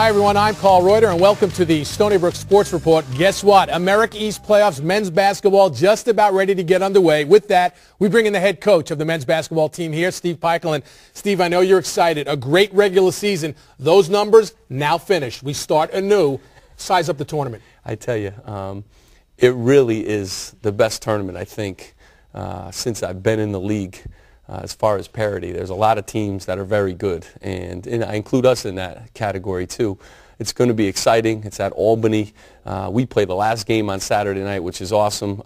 Hi, everyone. I'm Carl Reuter, and welcome to the Stony Brook Sports Report. Guess what? America East playoffs, men's basketball, just about ready to get underway. With that, we bring in the head coach of the men's basketball team here, Steve Pikiell. And Steve, I know you're excited. A great regular season. Those numbers now finished. We start anew. Size up the tournament. I tell you, it really is the best tournament, I think, since I've been in the league. As far as parity, there's a lot of teams that are very good, and I include us in that category too. It's going to be exciting. It's at Albany. We play the last game on Saturday night, which is awesome.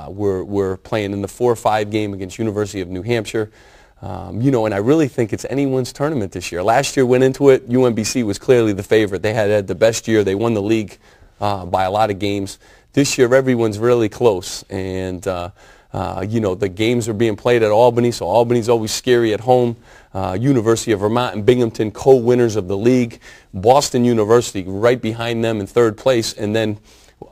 We're playing in the 4-5 game against University of New Hampshire. And I really think it's anyone's tournament this year. Last year went into it, UMBC was clearly the favorite. They had the best year. They won the league by a lot of games. This year everyone's really close, and the games are being played at Albany, so Albany's always scary at home. University of Vermont and Binghamton, co-winners of the league. Boston University right behind them in third place. And then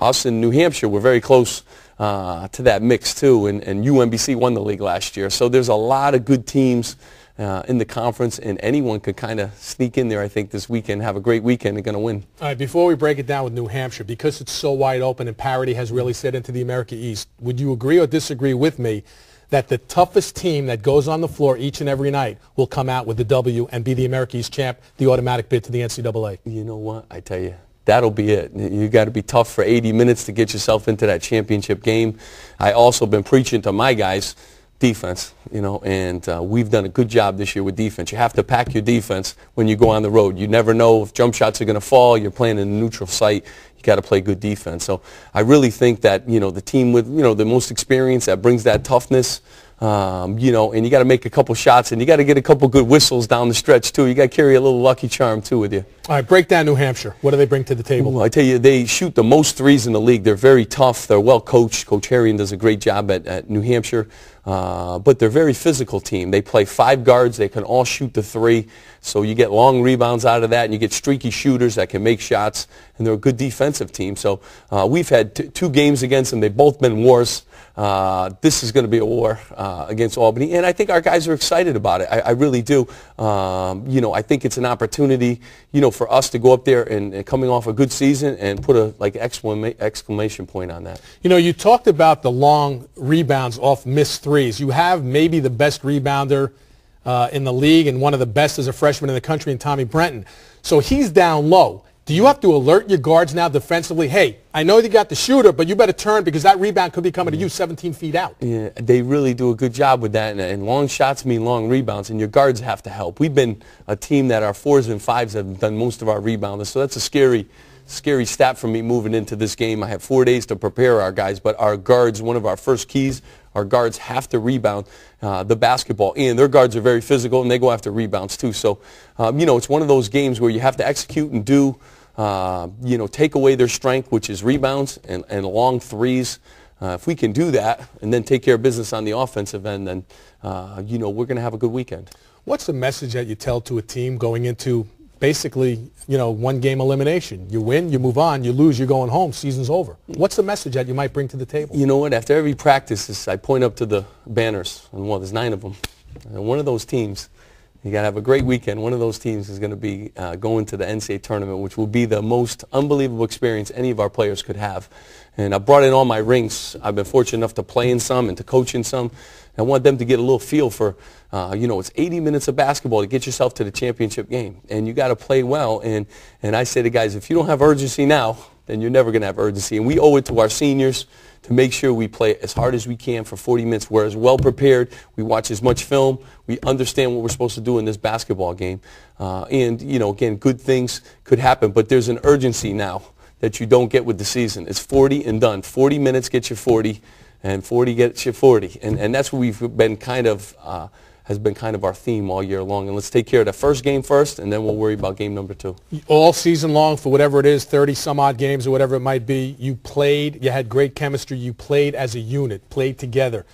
us in New Hampshire, we're very close to that mix too. And UMBC won the league last year. So there's a lot of good teams in the conference, and anyone could kind of sneak in there, I think, this weekend, have a great weekend, and going to win. All right, before we break it down with New Hampshire, because it's so wide open and parity has really set into the America East, would you agree or disagree with me that the toughest team that goes on the floor each and every night will come out with the W and be the America East champ, the automatic bid to the NCAA? You know what? I tell you, that'll be it. You got to be tough for 80 minutes to get yourself into that championship game. I also been preaching to my guys, defense, and we've done a good job this year with defense. You have to pack your defense when you go on the road. You never know if jump shots are going to fall. You're playing in a neutral site. You got to play good defense. So I really think that, the team with, the most experience that brings that toughness, and you got to make a couple shots, and you got to get a couple good whistles down the stretch, too. You got to carry a little lucky charm, too, with you. All right, break down New Hampshire. What do they bring to the table? Well, I tell you, they shoot the most threes in the league. They're very tough. They're well coached. Coach Harrion does a great job at New Hampshire. But they're a very physical team. They play 5 guards. They can all shoot the 3. So you get long rebounds out of that, and you get streaky shooters that can make shots. And they're a good defensive team. So we've had 2 games against them. They've both been wars. This is going to be a war against Albany. And I think our guys are excited about it. I really do. I think it's an opportunity, for us to go up there and coming off a good season and put a exclamation point on that. You talked about the long rebounds off missed threes. You have maybe the best rebounder in the league and one of the best as a freshman in the country in Tommy Brenton. So he's down low. Do you have to alert your guards now defensively, hey, I know you got the shooter, but you better turn because that rebound could be coming to you 17 feet out? Yeah, they really do a good job with that, and long shots mean long rebounds, and your guards have to help. We've been a team that our 4s and 5s have done most of our rebounding, so that's a scary stat for me moving into this game. I have 4 days to prepare our guys, but our guards, one of our first keys, our guards have to rebound the basketball, and their guards are very physical, and they go after rebounds too. So, it's one of those games where you have to execute and do, take away their strength, which is rebounds and long threes. If we can do that and then take care of business on the offensive end, then, we're going to have a good weekend. What's the message that you tell to a team going into basically, one-game elimination? You win, you move on. You lose, you're going home. Season's over. What's the message that you might bring to the table? You know what? After every practice, I point up to the banners, and there's 9 of them. And one of those teams, you got to have a great weekend. One of those teams is going to be going to the NCAA tournament, which will be the most unbelievable experience any of our players could have. And I brought in all my rings. I've been fortunate enough to play in some and to coach in some. I want them to get a little feel for, it's 80 minutes of basketball to get yourself to the championship game. And you got to play well. And I say to guys, if you don't have urgency now, then you're never going to have urgency. And we owe it to our seniors to make sure we play as hard as we can for 40 minutes. We're as well prepared. We watch as much film. We understand what we're supposed to do in this basketball game. Again, good things could happen. But there's an urgency now that you don't get with the season. It's 40 and done. 40 minutes gets you 40, and 40 gets you 40. And that's what we've been has been kind of our theme all year long. And let's take care of the first game first, and then we'll worry about game number 2. All season long, for whatever it is, 30-some-odd games or whatever it might be, you played, you had great chemistry, you played as a unit, played together.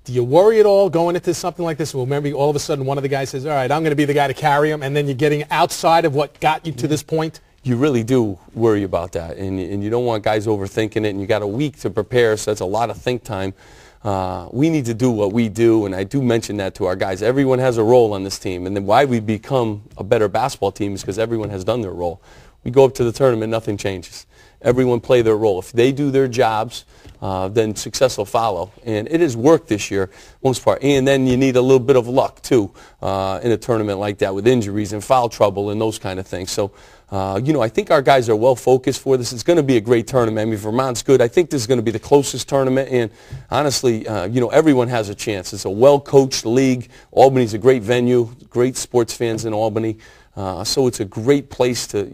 Do you worry at all going into something like this? Well, maybe all of a sudden one of the guys says, all right, I'm going to be the guy to carry him, and then you're getting outside of what got you to this point? You really do worry about that, and you don't want guys overthinking it, and you got a week to prepare, so that's a lot of think time. We need to do what we do, and I do mention that to our guys. Everyone has a role on this team, and then why we become a better basketball team is because everyone has done their role. we go up to the tournament, nothing changes. Everyone play their role. If they do their jobs, then success will follow. And it has worked this year, most part. And then you need a little bit of luck, too, in a tournament like that with injuries and foul trouble and those kind of things. So, I think our guys are well focused for this. It's going to be a great tournament. I mean, Vermont's good. I think this is going to be the closest tournament. And honestly, everyone has a chance. It's a well-coached league. Albany's a great venue, great sports fans in Albany. So it's a great place to,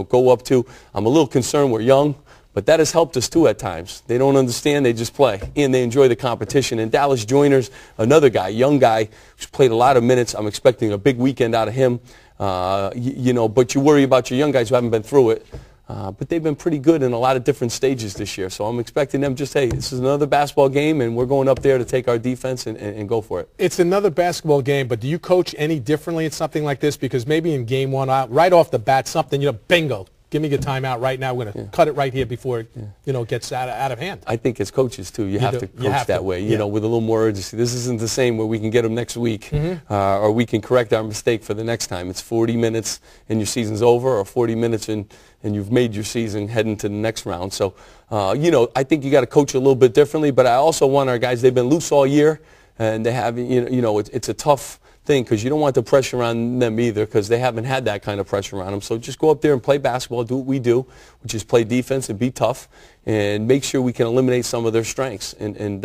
go up to. I'm a little concerned we're young, but that has helped us too at times. They don't understand, they just play, and they enjoy the competition. And Dallas Joyner's another guy, young guy, who's played a lot of minutes. I'm expecting a big weekend out of him. But you worry about your young guys who haven't been through it. But they've been pretty good in a lot of different stages this year. So I'm expecting them just, hey, this is another basketball game, and we're going up there to take our defense and go for it. It's another basketball game, but do you coach any differently in something like this? Because maybe in game one, right off the bat, something, bingo. Give me a timeout right now. We're going to cut it right here before it, gets out of hand. I think as coaches, too, you have to coach that way, with a little more urgency. This isn't the same where we can get them next week or we can correct our mistake for the next time. It's 40 minutes and your season's over, or 40 minutes and you've made your season heading to the next round. So, I think you got to coach a little bit differently, but I also want our guys, they've been loose all year, and they have, it's a tough thing because you don't want the pressure on them either because they haven't had that kind of pressure on them. So just go up there and play basketball, do what we do, which is play defense and be tough and make sure we can eliminate some of their strengths and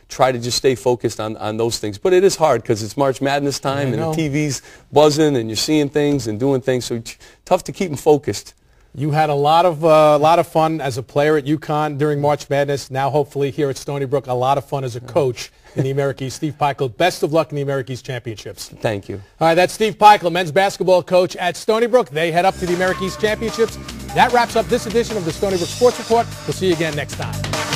try to just stay focused on those things. But it is hard because it's March Madness time and the TV's buzzing and you're seeing things and doing things. So it's tough to keep them focused. You had a lot of fun as a player at UConn during March Madness. Now, hopefully, here at Stony Brook, a lot of fun as a coach in the American East. Steve Pikiell, best of luck in the American East Championships. Thank you. All right, that's Steve Pikiell, men's basketball coach at Stony Brook. They head up to the American East Championships. That wraps up this edition of the Stony Brook Sports Report. We'll see you again next time.